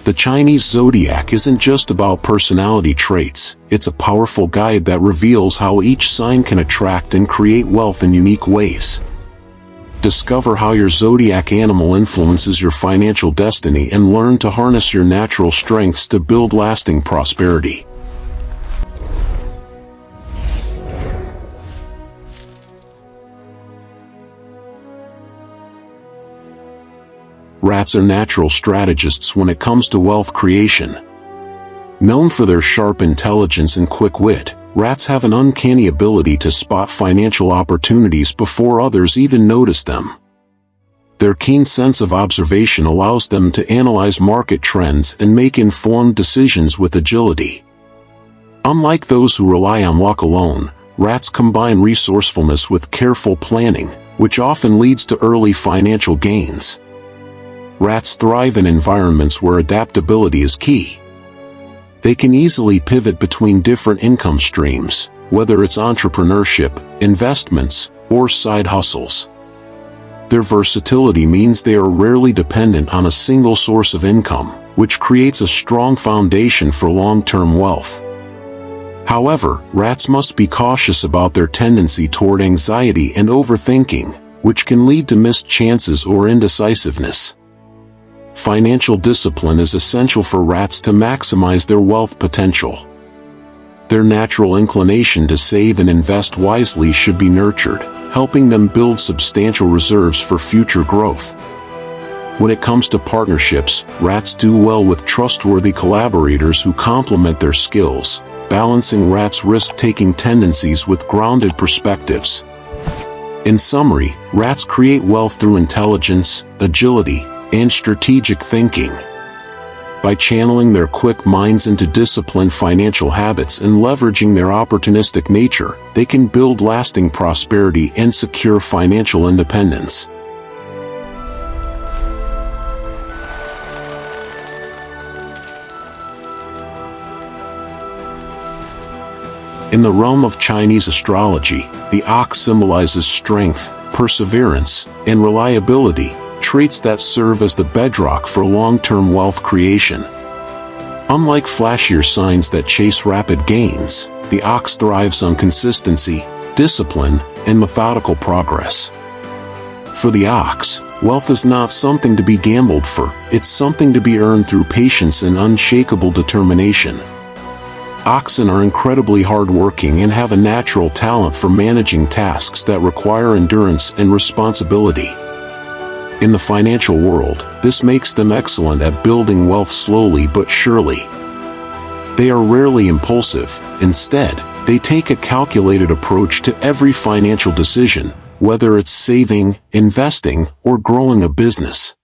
The Chinese Zodiac isn't just about personality traits, it's a powerful guide that reveals how each sign can attract and create wealth in unique ways. Discover how your zodiac animal influences your financial destiny and learn to harness your natural strengths to build lasting prosperity. Rats are natural strategists when it comes to wealth creation. Known for their sharp intelligence and quick wit, rats have an uncanny ability to spot financial opportunities before others even notice them. Their keen sense of observation allows them to analyze market trends and make informed decisions with agility. Unlike those who rely on luck alone, rats combine resourcefulness with careful planning, which often leads to early financial gains. Rats thrive in environments where adaptability is key. They can easily pivot between different income streams, whether it's entrepreneurship, investments, or side hustles. Their versatility means they are rarely dependent on a single source of income, which creates a strong foundation for long-term wealth. However, rats must be cautious about their tendency toward anxiety and overthinking, which can lead to missed chances or indecisiveness. Financial discipline is essential for rats to maximize their wealth potential. Their natural inclination to save and invest wisely should be nurtured, helping them build substantial reserves for future growth. When it comes to partnerships, rats do well with trustworthy collaborators who complement their skills, balancing rats' risk-taking tendencies with grounded perspectives. In summary, rats create wealth through intelligence, agility, and strategic thinking. By channeling their quick minds into disciplined financial habits and leveraging their opportunistic nature, they can build lasting prosperity and secure financial independence. In the realm of Chinese astrology, the ox symbolizes strength, perseverance, and reliability, traits that serve as the bedrock for long-term wealth creation. Unlike flashier signs that chase rapid gains, the ox thrives on consistency, discipline, and methodical progress. For the ox, wealth is not something to be gambled for, it's something to be earned through patience and unshakable determination. Oxen are incredibly hardworking and have a natural talent for managing tasks that require endurance and responsibility. In the financial world, this makes them excellent at building wealth slowly but surely. They are rarely impulsive. Instead, they take a calculated approach to every financial decision, whether it's saving, investing, or growing a business.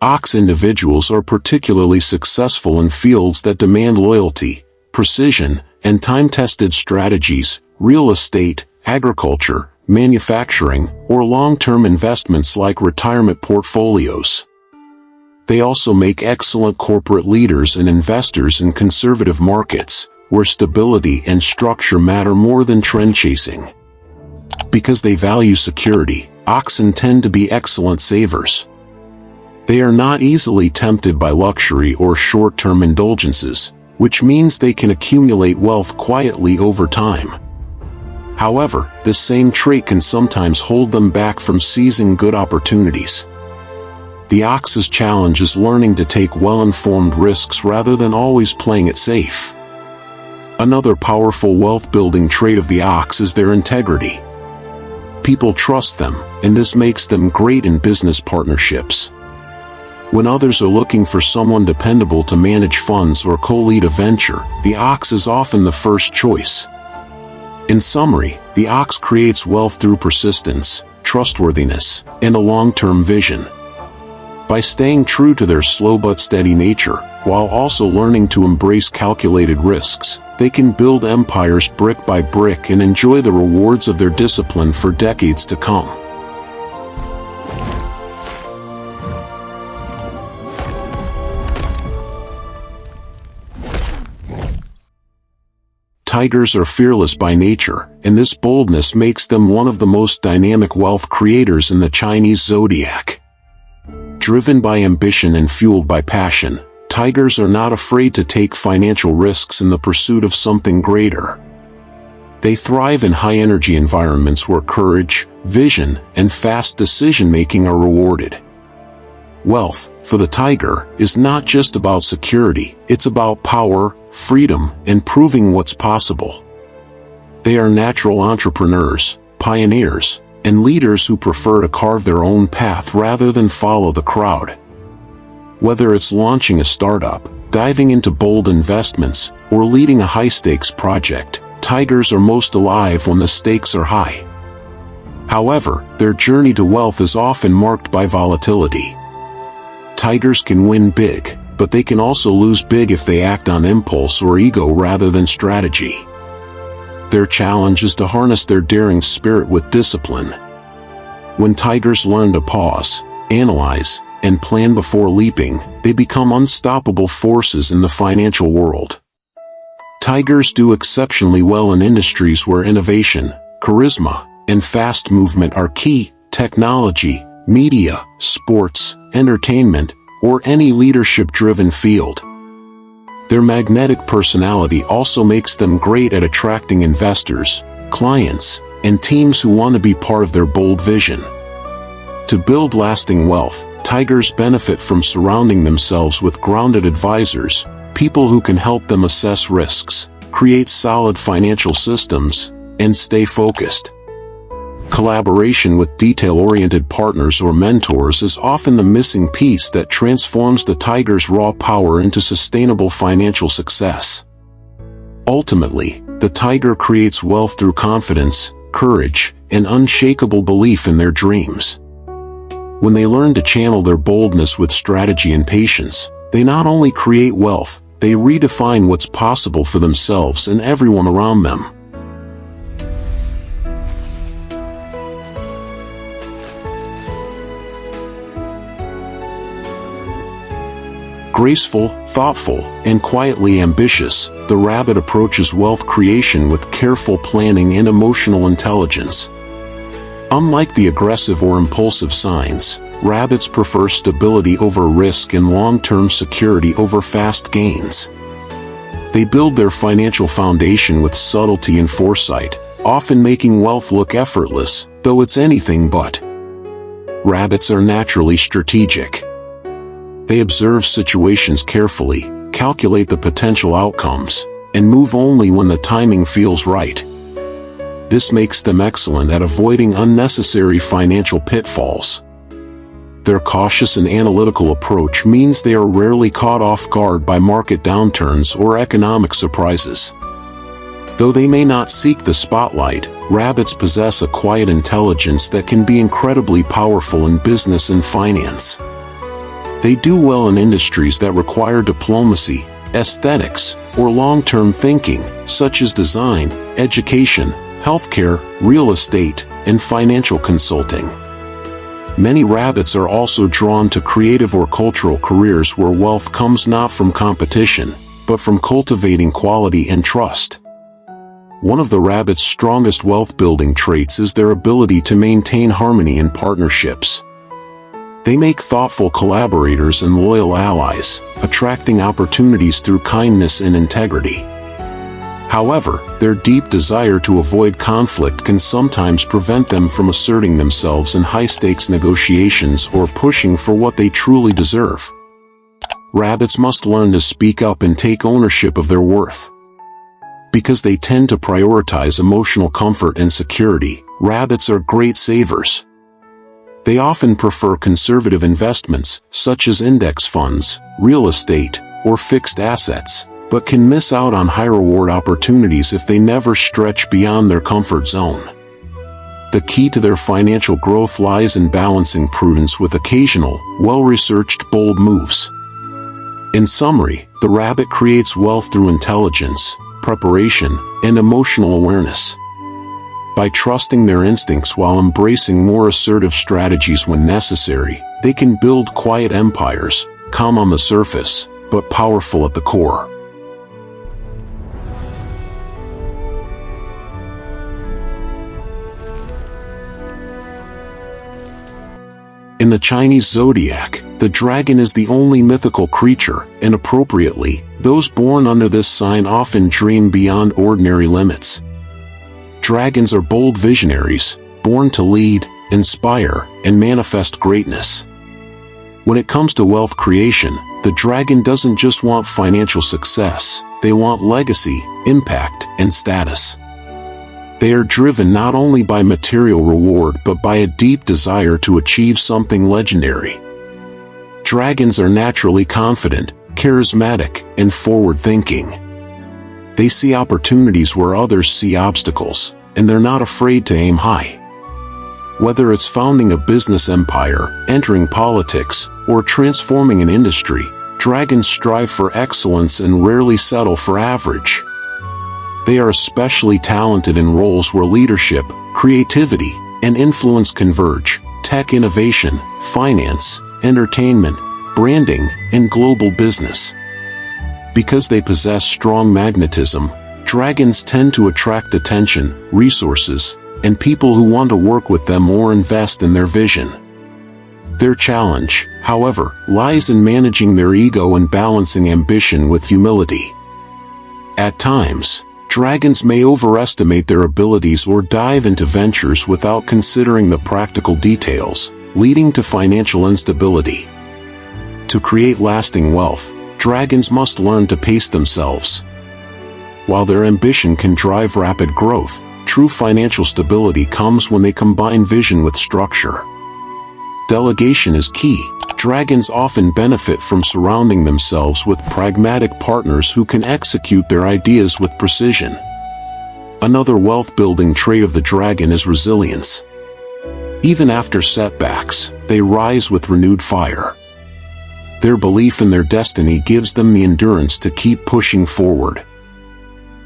Ox individuals are particularly successful in fields that demand loyalty, precision, and time-tested strategies: real estate, agriculture, manufacturing, or long-term investments like retirement portfolios. They also make excellent corporate leaders and investors in conservative markets, where stability and structure matter more than trend chasing. Because they value security, oxen tend to be excellent savers. They are not easily tempted by luxury or short-term indulgences, which means they can accumulate wealth quietly over time. However, this same trait can sometimes hold them back from seizing good opportunities. The ox's challenge is learning to take well-informed risks rather than always playing it safe. Another powerful wealth-building trait of the ox is their integrity. People trust them, and this makes them great in business partnerships. When others are looking for someone dependable to manage funds or co-lead a venture, the ox is often the first choice. In summary, the ox creates wealth through persistence, trustworthiness, and a long-term vision. By staying true to their slow but steady nature, while also learning to embrace calculated risks, they can build empires brick by brick and enjoy the rewards of their discipline for decades to come. Tigers are fearless by nature, and this boldness makes them one of the most dynamic wealth creators in the Chinese zodiac. Driven by ambition and fueled by passion, tigers are not afraid to take financial risks in the pursuit of something greater. They thrive in high-energy environments where courage, vision, and fast decision-making are rewarded. Wealth, for the tiger, is not just about security, it's about power, freedom, and proving what's possible. They are natural entrepreneurs, pioneers, and leaders who prefer to carve their own path rather than follow the crowd. Whether it's launching a startup, diving into bold investments, or leading a high-stakes project, tigers are most alive when the stakes are high. However, their journey to wealth is often marked by volatility. Tigers can win big, but they can also lose big if they act on impulse or ego rather than strategy. Their challenge is to harness their daring spirit with discipline. When tigers learn to pause, analyze, and plan before leaping, they become unstoppable forces in the financial world. Tigers do exceptionally well in industries where innovation, charisma, and fast movement are key: technology, media, sports, entertainment, or any leadership-driven field. Their magnetic personality also makes them great at attracting investors, clients, and teams who want to be part of their bold vision. To build lasting wealth, tigers benefit from surrounding themselves with grounded advisors, people who can help them assess risks, create solid financial systems, and stay focused. Collaboration with detail-oriented partners or mentors is often the missing piece that transforms the tiger's raw power into sustainable financial success. Ultimately, the tiger creates wealth through confidence, courage, and unshakable belief in their dreams. When they learn to channel their boldness with strategy and patience, they not only create wealth, they redefine what's possible for themselves and everyone around them. Graceful, thoughtful, and quietly ambitious, the rabbit approaches wealth creation with careful planning and emotional intelligence. Unlike the aggressive or impulsive signs, rabbits prefer stability over risk and long-term security over fast gains. They build their financial foundation with subtlety and foresight, often making wealth look effortless, though it's anything but. Rabbits are naturally strategic. They observe situations carefully, calculate the potential outcomes, and move only when the timing feels right. This makes them excellent at avoiding unnecessary financial pitfalls. Their cautious and analytical approach means they are rarely caught off guard by market downturns or economic surprises. Though they may not seek the spotlight, rabbits possess a quiet intelligence that can be incredibly powerful in business and finance. They do well in industries that require diplomacy, aesthetics, or long-term thinking, such as design, education, healthcare, real estate, and financial consulting. Many rabbits are also drawn to creative or cultural careers where wealth comes not from competition, but from cultivating quality and trust. One of the rabbit's strongest wealth-building traits is their ability to maintain harmony in partnerships. They make thoughtful collaborators and loyal allies, attracting opportunities through kindness and integrity. However, their deep desire to avoid conflict can sometimes prevent them from asserting themselves in high-stakes negotiations or pushing for what they truly deserve. Rabbits must learn to speak up and take ownership of their worth. Because they tend to prioritize emotional comfort and security, rabbits are great savers. They often prefer conservative investments, such as index funds, real estate, or fixed assets, but can miss out on high-reward opportunities if they never stretch beyond their comfort zone. The key to their financial growth lies in balancing prudence with occasional, well-researched bold moves. In summary, the rabbit creates wealth through intelligence, preparation, and emotional awareness. By trusting their instincts while embracing more assertive strategies when necessary, they can build quiet empires, calm on the surface, but powerful at the core. In the Chinese zodiac, The dragon is the only mythical creature, and appropriately, those born under this sign often dream beyond ordinary limits. Dragons are bold visionaries, born to lead, inspire, and manifest greatness. When it comes to wealth creation, the dragon doesn't just want financial success, they want legacy, impact, and status. They are driven not only by material reward but by a deep desire to achieve something legendary. Dragons are naturally confident, charismatic, and forward-thinking. They see opportunities where others see obstacles, and they're not afraid to aim high. Whether it's founding a business empire, entering politics, or transforming an industry, dragons strive for excellence and rarely settle for average. They are especially talented in roles where leadership, creativity, and influence converge: tech innovation, finance, entertainment, branding, and global business. Because they possess strong magnetism, dragons tend to attract attention, resources, and people who want to work with them or invest in their vision. Their challenge, however, lies in managing their ego and balancing ambition with humility. At times, dragons may overestimate their abilities or dive into ventures without considering the practical details, leading to financial instability. To create lasting wealth, dragons must learn to pace themselves. While their ambition can drive rapid growth, true financial stability comes when they combine vision with structure. Delegation is key. Dragons often benefit from surrounding themselves with pragmatic partners who can execute their ideas with precision. Another wealth-building trait of the dragon is resilience. Even after setbacks, they rise with renewed fire. Their belief in their destiny gives them the endurance to keep pushing forward.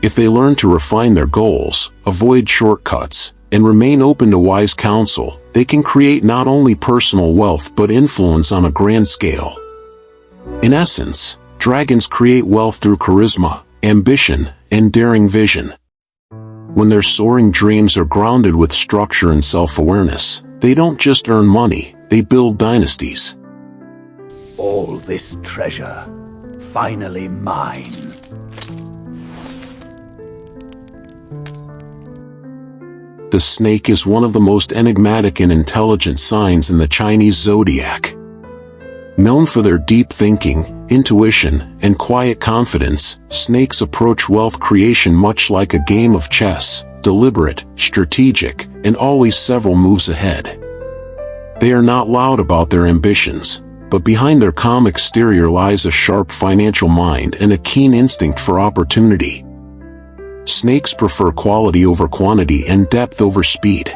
If they learn to refine their goals, avoid shortcuts, and remain open to wise counsel, they can create not only personal wealth but influence on a grand scale. In essence, dragons create wealth through charisma, ambition, and daring vision. When their soaring dreams are grounded with structure and self-awareness, they don't just earn money, they build dynasties. All this treasure, finally mine. The snake is one of the most enigmatic and intelligent signs in the Chinese zodiac. Known for their deep thinking, intuition, and quiet confidence, snakes approach wealth creation much like a game of chess, deliberate, strategic, and always several moves ahead. They are not loud about their ambitions, but behind their calm exterior lies a sharp financial mind and a keen instinct for opportunity. Snakes prefer quality over quantity and depth over speed.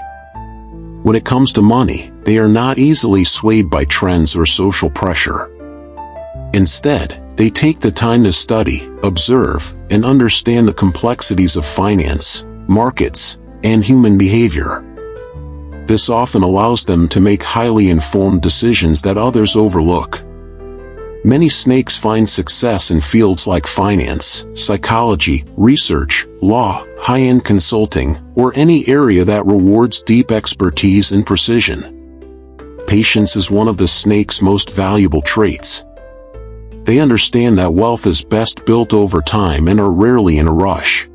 When it comes to money, they are not easily swayed by trends or social pressure. Instead, they take the time to study, observe, and understand the complexities of finance, markets, and human behavior. This often allows them to make highly informed decisions that others overlook. Many snakes find success in fields like finance, psychology, research, law, high-end consulting, or any area that rewards deep expertise and precision. Patience is one of the snake's most valuable traits. They understand that wealth is best built over time and are rarely in a rush.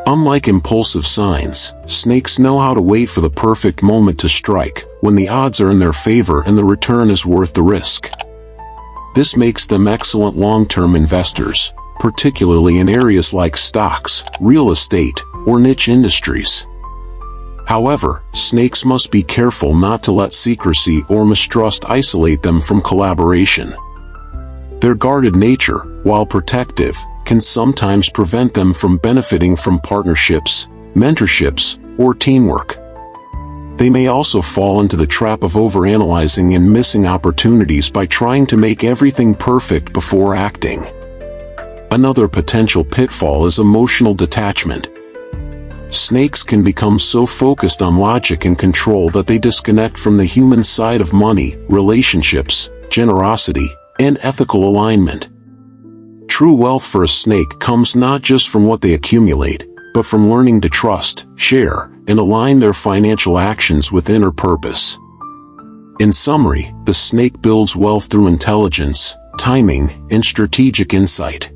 Unlike impulsive signs, snakes know how to wait for the perfect moment to strike, when the odds are in their favor and the return is worth the risk. This makes them excellent long-term investors, particularly in areas like stocks, real estate, or niche industries. However, snakes must be careful not to let secrecy or mistrust isolate them from collaboration. Their guarded nature, while protective, can sometimes prevent them from benefiting from partnerships, mentorships, or teamwork. They may also fall into the trap of overanalyzing and missing opportunities by trying to make everything perfect before acting. Another potential pitfall is emotional detachment. Snakes can become so focused on logic and control that they disconnect from the human side of money, relationships, generosity, and ethical alignment. True wealth for a snake comes not just from what they accumulate, but from learning to trust, share, and align their financial actions with inner purpose. In summary, the snake builds wealth through intelligence, timing, and strategic insight.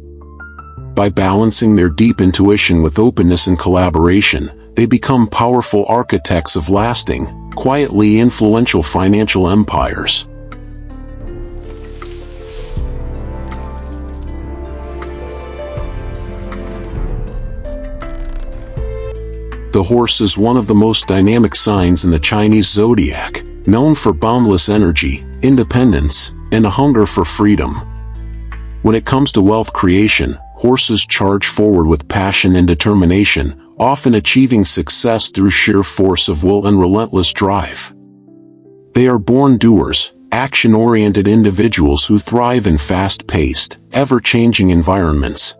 By balancing their deep intuition with openness and collaboration, they become powerful architects of lasting, quietly influential financial empires. The horse is one of the most dynamic signs in the Chinese zodiac, known for boundless energy, independence, and a hunger for freedom. When it comes to wealth creation, horses charge forward with passion and determination, often achieving success through sheer force of will and relentless drive. They are born doers, action-oriented individuals who thrive in fast-paced, ever-changing environments.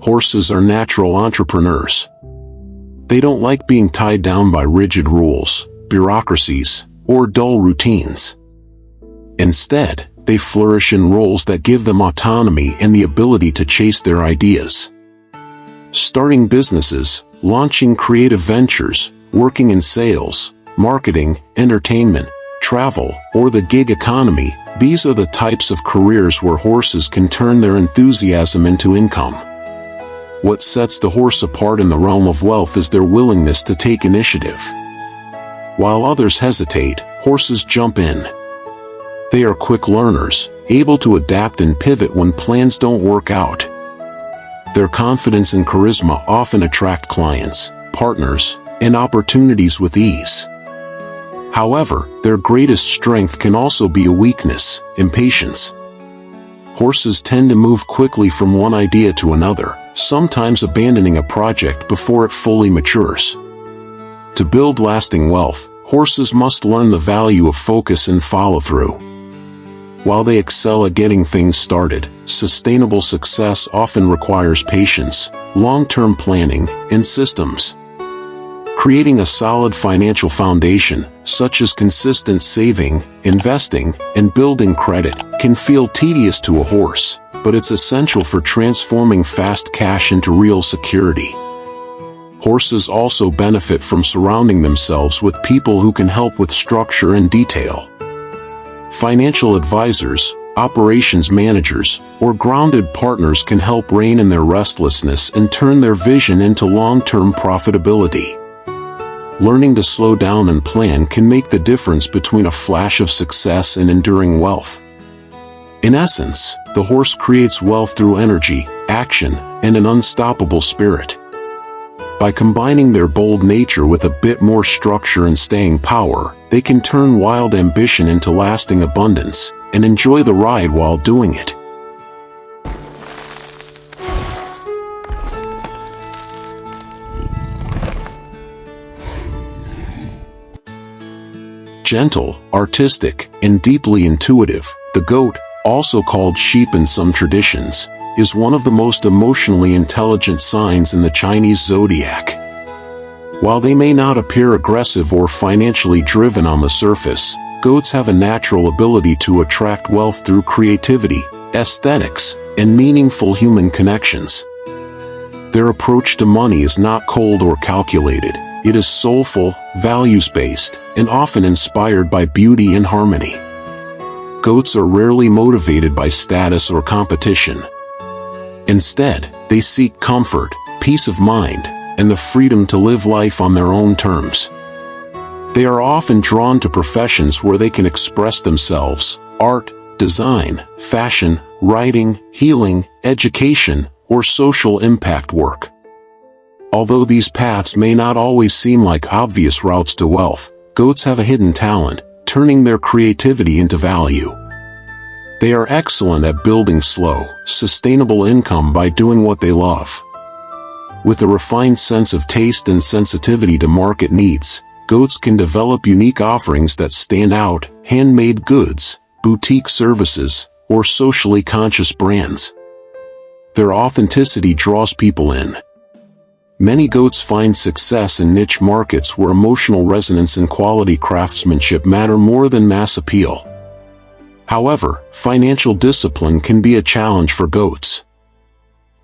Horses are natural entrepreneurs. They don't like being tied down by rigid rules, bureaucracies, or dull routines. Instead, they flourish in roles that give them autonomy and the ability to chase their ideas. Starting businesses, launching creative ventures, working in sales, marketing, entertainment, travel, or the gig economy, these are the types of careers where horses can turn their enthusiasm into income. What sets the horse apart in the realm of wealth is their willingness to take initiative. While others hesitate, horses jump in. They are quick learners, able to adapt and pivot when plans don't work out. Their confidence and charisma often attract clients, partners, and opportunities with ease. However, their greatest strength can also be a weakness, impatience. Horses tend to move quickly from one idea to another, sometimes abandoning a project before it fully matures. To build lasting wealth, horses must learn the value of focus and follow-through. While they excel at getting things started, sustainable success often requires patience, long-term planning, and systems. Creating a solid financial foundation, such as consistent saving, investing, and building credit, can feel tedious to a horse, but it's essential for transforming fast cash into real security. Horses also benefit from surrounding themselves with people who can help with structure and detail. Financial advisors, operations managers, or grounded partners can help rein in their restlessness and turn their vision into long-term profitability. Learning to slow down and plan can make the difference between a flash of success and enduring wealth. In essence, the horse creates wealth through energy, action, and an unstoppable spirit. By combining their bold nature with a bit more structure and staying power, they can turn wild ambition into lasting abundance, and enjoy the ride while doing it. Gentle, artistic, and deeply intuitive, the goat, also called sheep in some traditions, is one of the most emotionally intelligent signs in the Chinese zodiac. While they may not appear aggressive or financially driven on the surface, goats have a natural ability to attract wealth through creativity, aesthetics, and meaningful human connections. Their approach to money is not cold or calculated. It is soulful, values-based, and often inspired by beauty and harmony. Goats are rarely motivated by status or competition. Instead, they seek comfort, peace of mind, and the freedom to live life on their own terms. They are often drawn to professions where they can express themselves: art, design, fashion, writing, healing, education, or social impact work. Although these paths may not always seem like obvious routes to wealth, goats have a hidden talent, turning their creativity into value. They are excellent at building slow, sustainable income by doing what they love. With a refined sense of taste and sensitivity to market needs, goats can develop unique offerings that stand out: handmade goods, boutique services, or socially conscious brands. Their authenticity draws people in. Many goats find success in niche markets where emotional resonance and quality craftsmanship matter more than mass appeal. However, financial discipline can be a challenge for goats.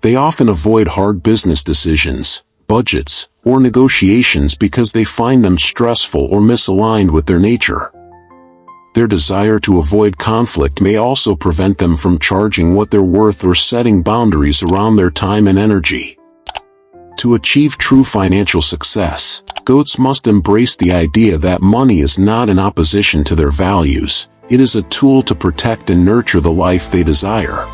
They often avoid hard business decisions, budgets, or negotiations because they find them stressful or misaligned with their nature. Their desire to avoid conflict may also prevent them from charging what they're worth or setting boundaries around their time and energy. To achieve true financial success, goats must embrace the idea that money is not in opposition to their values. It is a tool to protect and nurture the life they desire.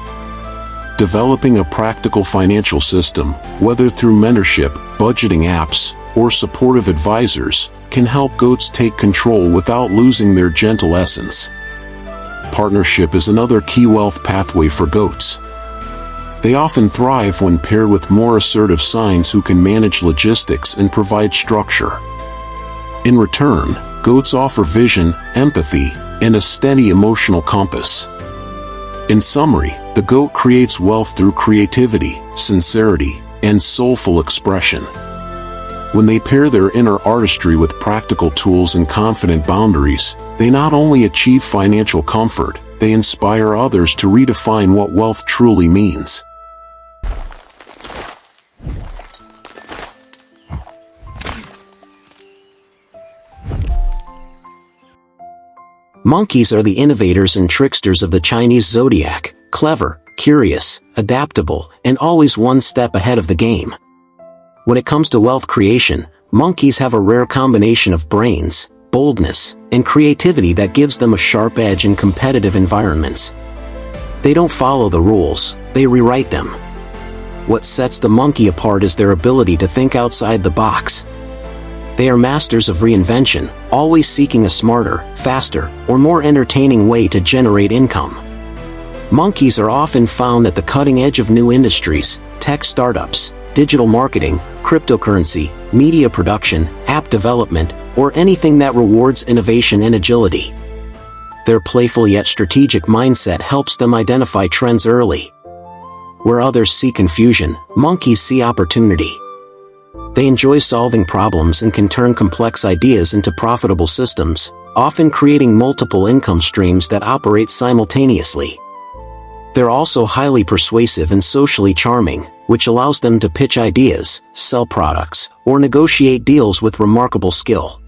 Developing a practical financial system, whether through mentorship, budgeting apps, or supportive advisors, can help goats take control without losing their gentle essence. Partnership is another key wealth pathway for goats. They often thrive when paired with more assertive signs who can manage logistics and provide structure. In return, goats offer vision, empathy, and a steady emotional compass. In summary, the goat creates wealth through creativity, sincerity, and soulful expression. When they pair their inner artistry with practical tools and confident boundaries, they not only achieve financial comfort, they inspire others to redefine what wealth truly means. Monkeys are the innovators and tricksters of the Chinese zodiac, clever, curious, adaptable, and always one step ahead of the game. When it comes to wealth creation, monkeys have a rare combination of brains, boldness, and creativity that gives them a sharp edge in competitive environments. They don't follow the rules, they rewrite them. What sets the monkey apart is their ability to think outside the box. They are masters of reinvention, always seeking a smarter, faster, or more entertaining way to generate income. Monkeys are often found at the cutting edge of new industries, tech startups, digital marketing, cryptocurrency, media production, app development, or anything that rewards innovation and agility. Their playful yet strategic mindset helps them identify trends early. Where others see confusion, monkeys see opportunity. They enjoy solving problems and can turn complex ideas into profitable systems, often creating multiple income streams that operate simultaneously. They're also highly persuasive and socially charming, which allows them to pitch ideas, sell products, or negotiate deals with remarkable skill.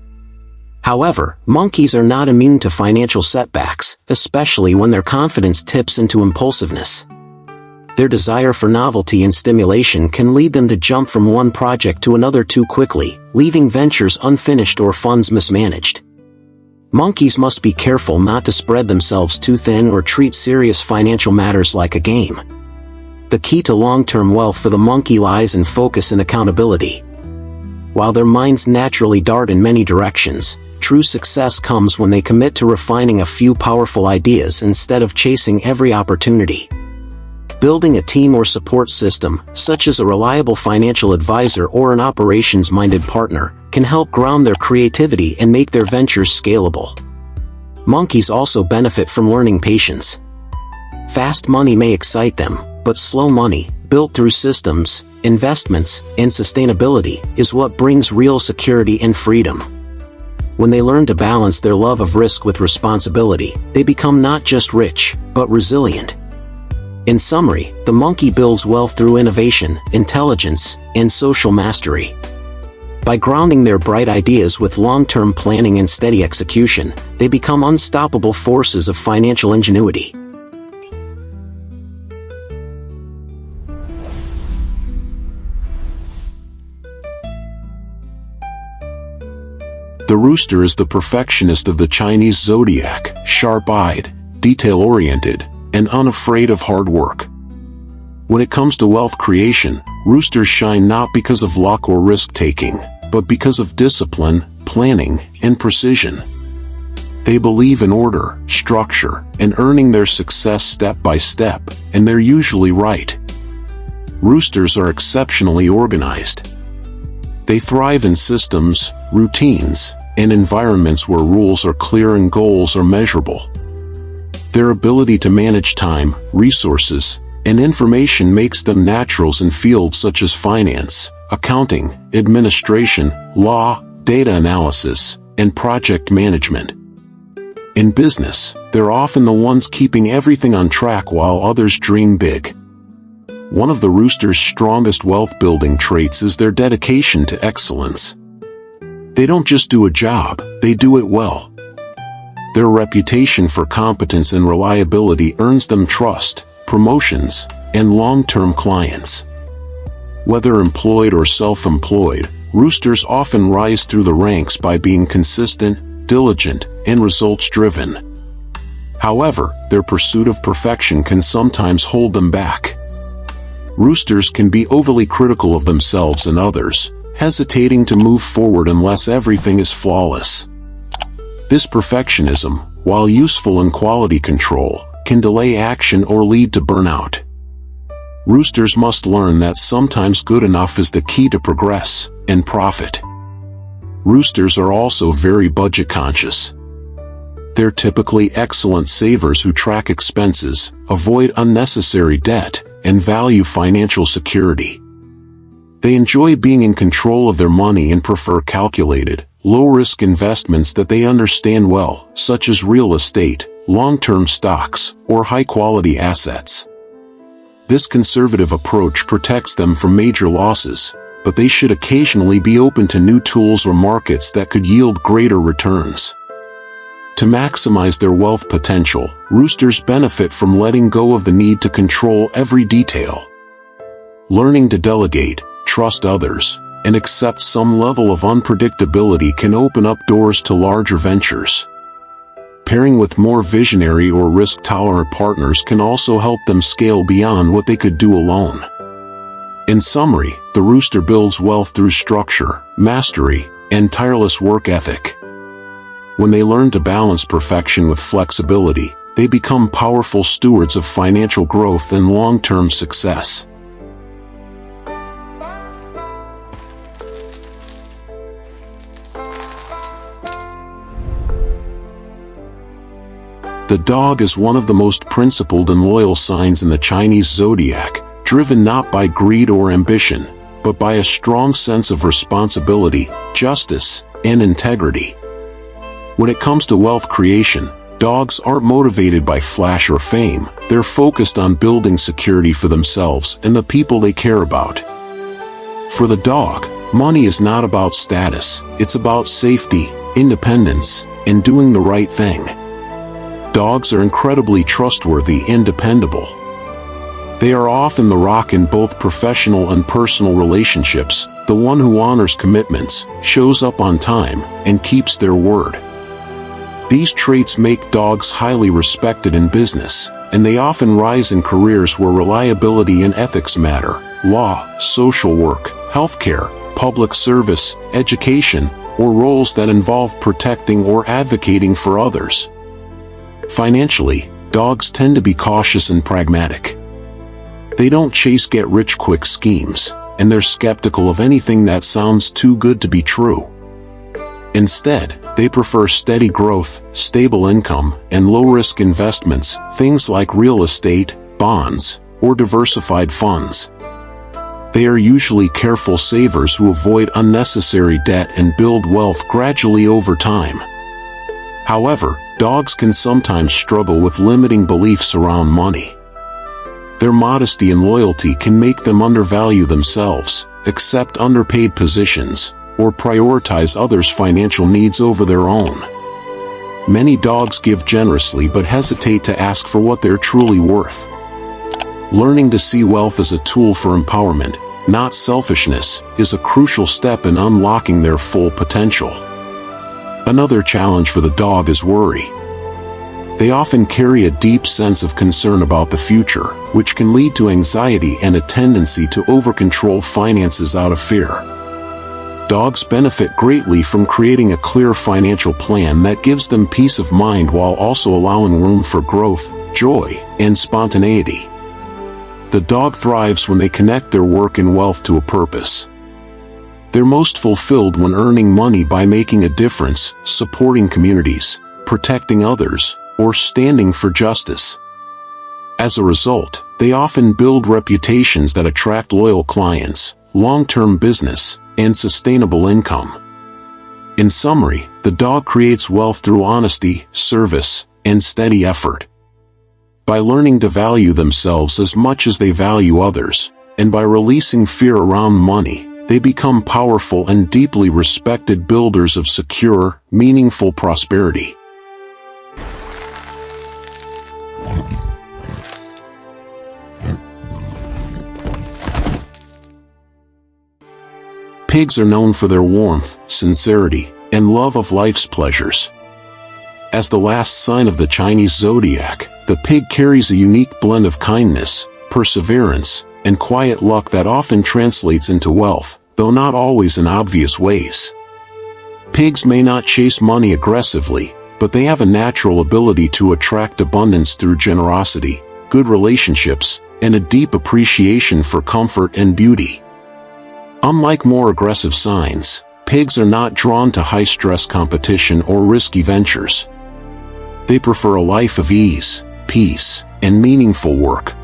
However, monkeys are not immune to financial setbacks, especially when their confidence tips into impulsiveness. Their desire for novelty and stimulation can lead them to jump from one project to another too quickly, leaving ventures unfinished or funds mismanaged. Monkeys must be careful not to spread themselves too thin or treat serious financial matters like a game. The key to long-term wealth for the monkey lies in focus and accountability. While their minds naturally dart in many directions, true success comes when they commit to refining a few powerful ideas instead of chasing every opportunity. Building a team or support system, such as a reliable financial advisor or an operations-minded partner, can help ground their creativity and make their ventures scalable. Monkeys also benefit from learning patience. Fast money may excite them, but slow money, built through systems, investments, and sustainability, is what brings real security and freedom. When they learn to balance their love of risk with responsibility, they become not just rich, but resilient. In summary, the monkey builds wealth through innovation, intelligence, and social mastery. By grounding their bright ideas with long-term planning and steady execution, they become unstoppable forces of financial ingenuity. The rooster is the perfectionist of the Chinese zodiac, sharp-eyed, detail-oriented, and unafraid of hard work. When it comes to wealth creation, roosters shine not because of luck or risk-taking, but because of discipline, planning, and precision. They believe in order, structure, and earning their success step by step, and they're usually right. Roosters are exceptionally organized. They thrive in systems, routines, and environments where rules are clear and goals are measurable. Their ability to manage time, resources, and information makes them naturals in fields such as finance, accounting, administration, law, data analysis, and project management. In business, they're often the ones keeping everything on track while others dream big. One of the rooster's strongest wealth-building traits is their dedication to excellence. They don't just do a job, they do it well. Their reputation for competence and reliability earns them trust, promotions, and long-term clients. Whether employed or self-employed, roosters often rise through the ranks by being consistent, diligent, and results-driven. However, their pursuit of perfection can sometimes hold them back. Roosters can be overly critical of themselves and others, hesitating to move forward unless everything is flawless. This perfectionism, while useful in quality control, can delay action or lead to burnout. Roosters must learn that sometimes good enough is the key to progress and profit. Roosters are also very budget conscious. They're typically excellent savers who track expenses, avoid unnecessary debt, and value financial security. They enjoy being in control of their money and prefer calculated, low-risk investments that they understand well, such as real estate, long-term stocks, or high-quality assets. This conservative approach protects them from major losses, but they should occasionally be open to new tools or markets that could yield greater returns. To maximize their wealth potential, roosters benefit from letting go of the need to control every detail. Learning to delegate, trust others, and accept some level of unpredictability can open up doors to larger ventures. Pairing with more visionary or risk-tolerant partners can also help them scale beyond what they could do alone. In summary, the rooster builds wealth through structure, mastery, and tireless work ethic. When they learn to balance perfection with flexibility, they become powerful stewards of financial growth and long-term success. The dog is one of the most principled and loyal signs in the Chinese zodiac, driven not by greed or ambition, but by a strong sense of responsibility, justice, and integrity. When it comes to wealth creation, dogs aren't motivated by flash or fame. They're focused on building security for themselves and the people they care about. For the dog, money is not about status, it's about safety, independence, and doing the right thing. Dogs are incredibly trustworthy and dependable. They are often the rock in both professional and personal relationships, the one who honors commitments, shows up on time, and keeps their word. These traits make dogs highly respected in business, and they often rise in careers where reliability and ethics matter: law, social work, healthcare, public service, education, or roles that involve protecting or advocating for others. Financially, dogs tend to be cautious and pragmatic. They don't chase get-rich-quick schemes, and they're skeptical of anything that sounds too good to be true. Instead, they prefer steady growth, stable income, and low-risk investments, things like real estate, bonds, or diversified funds. They are usually careful savers who avoid unnecessary debt and build wealth gradually over time. However, dogs can sometimes struggle with limiting beliefs around money. Their modesty and loyalty can make them undervalue themselves, accept underpaid positions, or prioritize others' financial needs over their own. Many dogs give generously but hesitate to ask for what they're truly worth. Learning to see wealth as a tool for empowerment, not selfishness, is a crucial step in unlocking their full potential. Another challenge for the dog is worry. They often carry a deep sense of concern about the future, which can lead to anxiety and a tendency to over-control finances out of fear. Dogs benefit greatly from creating a clear financial plan that gives them peace of mind while also allowing room for growth, joy, and spontaneity. The dog thrives when they connect their work and wealth to a purpose. They're most fulfilled when earning money by making a difference, supporting communities, protecting others, or standing for justice. As a result, they often build reputations that attract loyal clients, long-term business, and sustainable income. In summary, the dog creates wealth through honesty, service, and steady effort. By learning to value themselves as much as they value others, and by releasing fear around money, they become powerful and deeply respected builders of secure, meaningful prosperity. Pigs are known for their warmth, sincerity, and love of life's pleasures. As the last sign of the Chinese zodiac, the pig carries a unique blend of kindness, perseverance, and quiet luck that often translates into wealth, though not always in obvious ways. Pigs may not chase money aggressively, but they have a natural ability to attract abundance through generosity, good relationships, and a deep appreciation for comfort and beauty. Unlike more aggressive signs, pigs are not drawn to high-stress competition or risky ventures. They prefer a life of ease, peace, and meaningful work.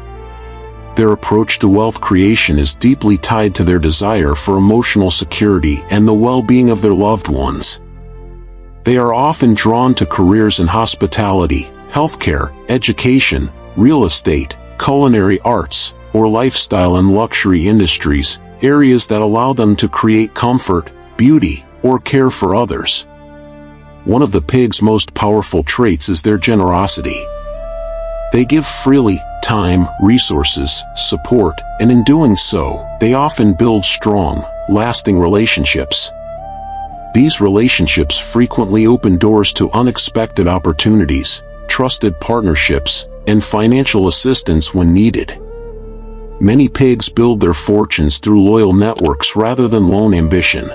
Their approach to wealth creation is deeply tied to their desire for emotional security and the well-being of their loved ones. They are often drawn to careers in hospitality, healthcare, education, real estate, culinary arts, or lifestyle and luxury industries, areas that allow them to create comfort, beauty, or care for others. One of the pig's most powerful traits is their generosity. They give freely, time, resources, support, and in doing so, they often build strong, lasting relationships. These relationships frequently open doors to unexpected opportunities, trusted partnerships, and financial assistance when needed. Many pigs build their fortunes through loyal networks rather than lone ambition.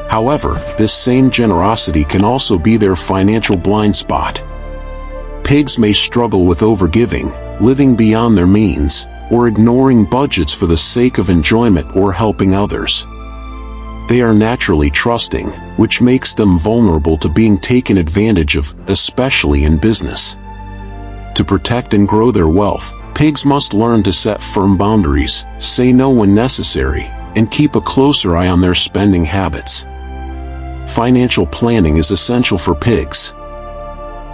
However, this same generosity can also be their financial blind spot. Pigs may struggle with overgiving, living beyond their means, or ignoring budgets for the sake of enjoyment or helping others. They are naturally trusting, which makes them vulnerable to being taken advantage of, especially in business. To protect and grow their wealth, pigs must learn to set firm boundaries, say no when necessary, and keep a closer eye on their spending habits. Financial planning is essential for pigs.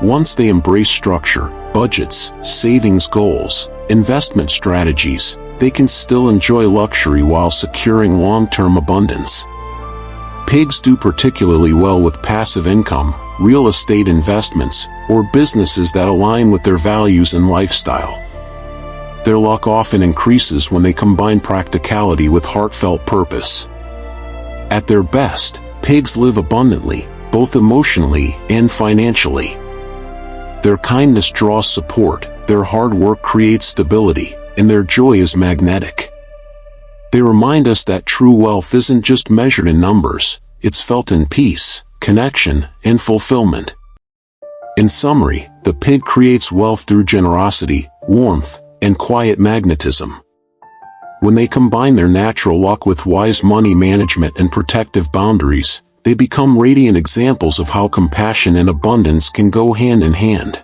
Once they embrace structure, budgets, savings goals, investment strategies, they can still enjoy luxury while securing long-term abundance. Pigs do particularly well with passive income, real estate investments, or businesses that align with their values and lifestyle. Their luck often increases when they combine practicality with heartfelt purpose. At their best, pigs live abundantly, both emotionally and financially. Their kindness draws support, their hard work creates stability, and their joy is magnetic. They remind us that true wealth isn't just measured in numbers, it's felt in peace, connection, and fulfillment. In summary, the pig creates wealth through generosity, warmth, and quiet magnetism. When they combine their natural luck with wise money management and protective boundaries, they become radiant examples of how compassion and abundance can go hand in hand.